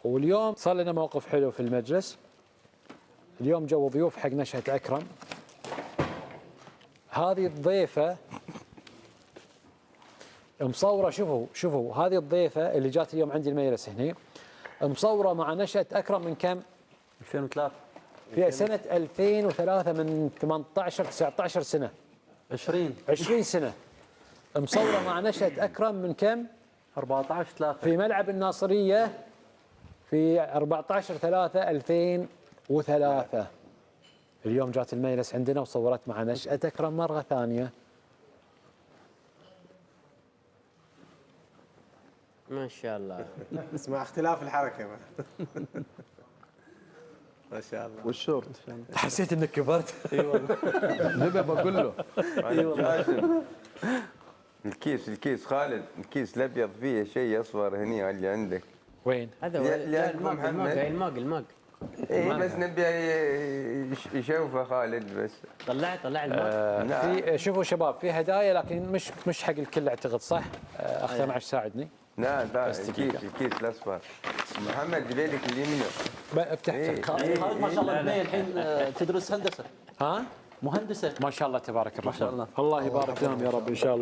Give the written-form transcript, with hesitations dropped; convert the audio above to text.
واليوم صار لنا موقف حلو في المجلس. اليوم جو ضيوف حق نشأة أكرم. هذه الضيفة مصورة، شوفوا هذه الضيفة اللي جات اليوم عندي المجلس هنا مصورة مع نشأة أكرم من كم؟ 2003 في سنة 2003، من 18 19 سنة 20 سنة مصورة مع نشأة أكرم من كم؟ 14/3 في ملعب الناصرية في 14/3/2003. اليوم جات المجلس عندنا وصورت مع نشأة أكرم مرة ثانية. ما شاء الله. اسمع اختلاف الحركة. ما شاء الله. والشورت حسيت انك كبرت. اي والله نبي بقول له. اي والله. الكيس خالد، الكيس الابيض فيه شيء اصفر هني اللي عندك. وين؟ هذا هو الماق. اي بس نبي يشوفه خالد بس. طلع الماق. في شوفوا شباب، في هدايا لكن مش حق الكل اعتقد، صح؟ اخ 12 ساعدني. لا الكيس الاصفر. محمد جيب لك اليمين. بتحت خالد ما شاء الله البنيه الحين تدرس هندسه. ها؟ مهندسه ما شاء الله تبارك الرحمن. ما شاء الله. الله يبارك لهم يا رب ان شاء الله.